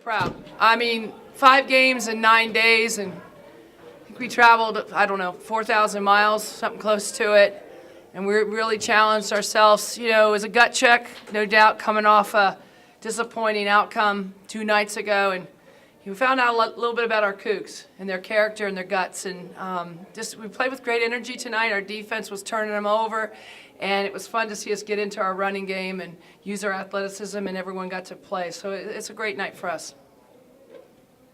Proud. I mean, 5 games in 9 days, and I think we traveled, I don't know, 4,000 miles, something close to it. And we really challenged ourselves. You know, it was a gut check, no doubt, coming off a disappointing outcome 2 nights ago. And we found out a little bit about our Cougs and their character and their guts. And we played with great energy tonight. Our defense was turning them over. And it was fun to see us get into our running game and use our athleticism, and everyone got to play. So it's a great night for us.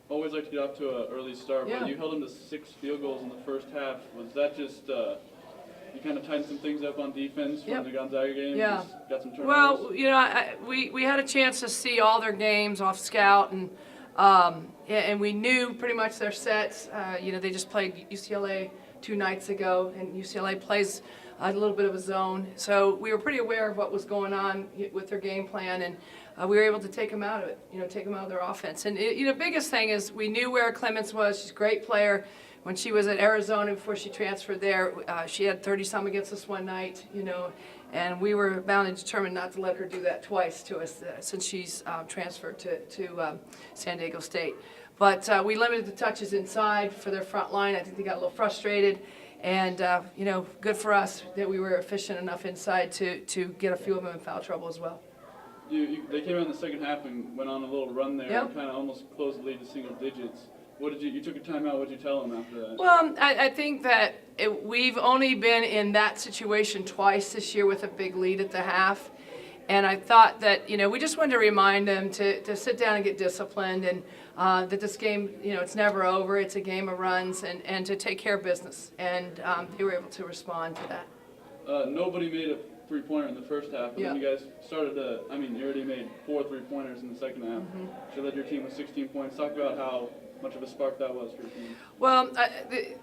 Always like to get off to an early start, Yeah. but you held them to 6 field goals in the first half. Was that just you kind of tightened some things up on defense from Yep. the Gonzaga game? Yeah. Just got some turnovers? Well, you know, we had a chance to see all their games off scout, and we knew pretty much their sets. You know, they just played UCLA 2 nights ago, and UCLA plays a little bit of a zone. So we were pretty aware of what was going on with their game plan, and we were able to take them out of it, you know, take them out of their offense. And, you know, biggest thing is we knew where Clemens was. She's a great player. When she was at Arizona before she transferred there, she had 30-some against us one night, you know, and we were bound and determined not to let her do that twice to us since she's transferred to San Diego State. But we limited the touches inside for their front line. I think they got a little frustrated. And, you know, good for us that we were efficient enough inside to get a few of them in foul trouble as well. They came out in the second half and went on a little run there Yep. and kind of almost closed the lead to single digits. What did you took a timeout, what did you tell them after that? Well, I think that we've only been in that situation twice this year with a big lead at the half. And I thought that, you know, we just wanted to remind them to sit down and get disciplined, and that this game, you know, it's never over. It's a game of runs, and to take care of business. And they were able to respond to that. Nobody made a three-pointer in the first half, but Yeah. then you guys started to, I mean, you already made 4 three-pointers in the second half. Mm-hmm. You led your team with 16 points. Talk about how much of a spark that was for your team. Well,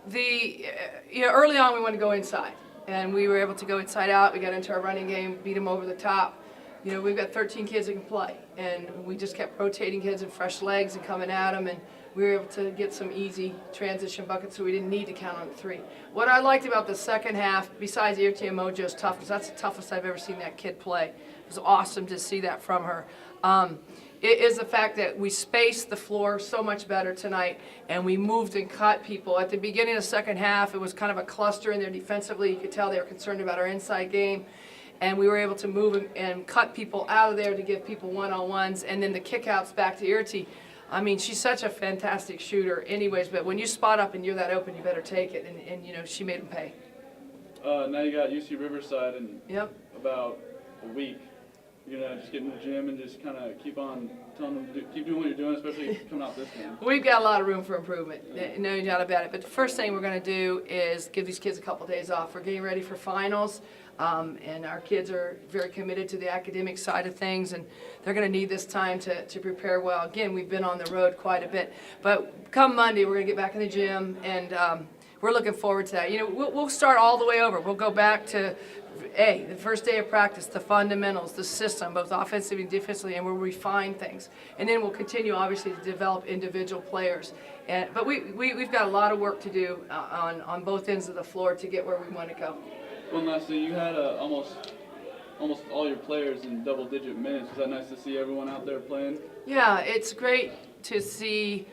you know, early on we wanted to go inside, and we were able to go inside out. We got into our running game, beat them over the top. You know, we've got 13 kids that can play, and we just kept rotating kids and fresh legs and coming at them, and we were able to get some easy transition buckets, so we didn't need to count on 3. What I liked about the second half, besides Daugherty and Mojo's toughness, that's the toughest I've ever seen that kid play. It was awesome to see that from her. It is the fact that we spaced the floor so much better tonight, and we moved and cut people. At the beginning of the second half, it was kind of a cluster in there defensively. You could tell they were concerned about our inside game. And we were able to move and cut people out of there to give people one-on-ones, and then the kickouts back to Daugherty. I mean, she's such a fantastic shooter anyways, but when you spot up and you're that open, you better take it, and you know, she made them pay. Now you got UC Riverside in Yep. about a week. You're going to just get in the gym and just kind of keep on telling them to keep doing what you're doing, especially coming out this game. We've got a lot of room for improvement, no doubt about it. But the first thing we're going to do is give these kids a couple days off. We're getting ready for finals, and our kids are very committed to the academic side of things, and they're going to need this time to prepare well. Again, we've been on the road quite a bit. But come Monday, we're going to get back in the gym, and we're looking forward to that. You know, we'll start all the way over. We'll go back to the first day of practice, the fundamentals, the system, both offensively and defensively, and we'll refine things. And then we'll continue, obviously, to develop individual players. But we've got a lot of work to do on both ends of the floor to get where we want to go. One last thing, you had almost all your players in double-digit minutes. Was that nice to see everyone out there playing? Yeah, it's great to see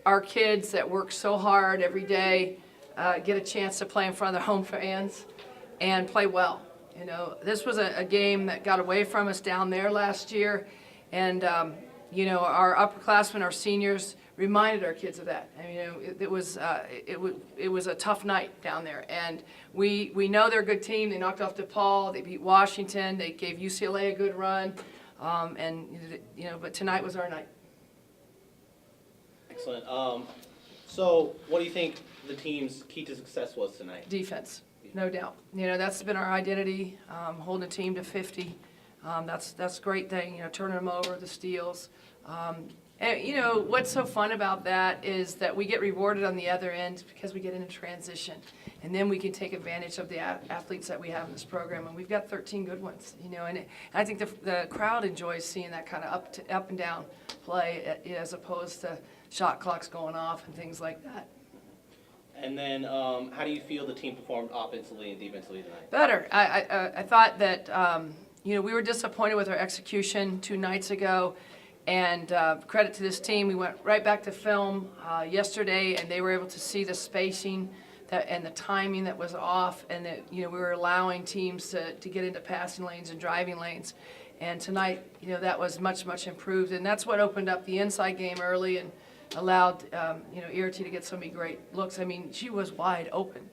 our kids that work so hard every day get a chance to play in front of their home fans and play well. You know, this was a game that got away from us down there last year, and you know, our upperclassmen, our seniors, reminded our kids of that. I mean, you know, it was a tough night down there, and we know they're a good team. They knocked off DePaul, they beat Washington, they gave UCLA a good run, and you know, but tonight was our night. Excellent. So, what do you think the team's key to success was tonight? Defense, no doubt. You know, that's been our identity, holding a team to 50. That's a great thing, you know, turning them over, the steals. And, you know, what's so fun about that is that we get rewarded on the other end because we get into transition. And then we can take advantage of the athletes that we have in this program. And we've got 13 good ones, you know. And I think the crowd enjoys seeing that kind of up and down play as opposed to shot clocks going off and things like that. And then, how do you feel the team performed offensively and defensively tonight? Better. I thought that, you know, we were disappointed with our execution 2 nights ago. And credit to this team, we went right back to film yesterday, and they were able to see the spacing and the timing that was off, and that we were allowing teams to get into passing lanes and driving lanes. And tonight, that was much improved, and that's what opened up the inside game early and allowed Daugherty to get so many great looks. I mean, she was wide open,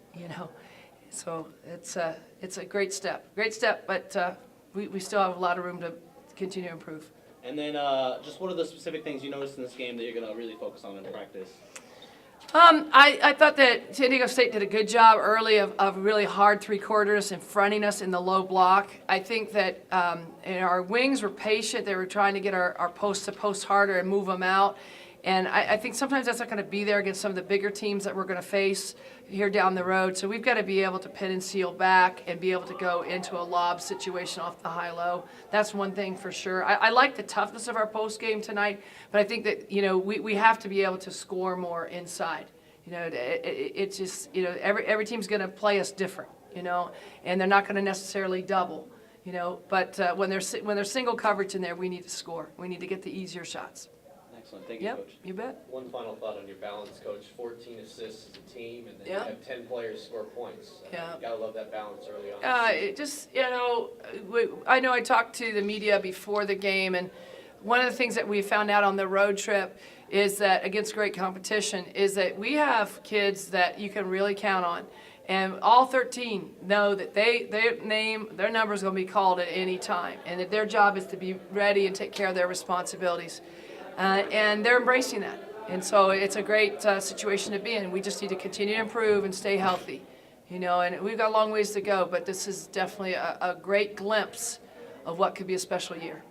So it's a great step, but we still have a lot of room to continue to improve. And then just what are the specific things you noticed in this game that you're going to really focus on in practice? I thought that San Diego State did a good job early of really hard three-quarters and fronting us in the low block. I think that our wings were patient. They were trying to get our post to post harder and move them out. And I think sometimes that's not going to be there against some of the bigger teams that we're going to face here down the road. So we've got to be able to pin and seal back and be able to go into a lob situation off the high-low. That's one thing for sure. I like the toughness of our post game tonight, but I think that we have to be able to score more inside. It's just every team's going to play us different, and they're not going to necessarily double, But when there's single coverage in there, we need to score. We need to get the easier shots. Excellent. Thank you, Yep, Coach. you bet. One final thought on your balance, Coach. 14 assists as a team, and then Yeah. you have 10 players score points. Yeah. You gotta love that balance early on. It just, I know I talked to the media before the game, and one of the things that we found out on the road trip is that against great competition is that we have kids that you can really count on. And all 13 know that their number is going to be called at any time, and that their job is to be ready and take care of their responsibilities. And they're embracing that. And so it's a great situation to be in. We just need to continue to improve and stay healthy. And we've got a long ways to go, but this is definitely a great glimpse of what could be a special year.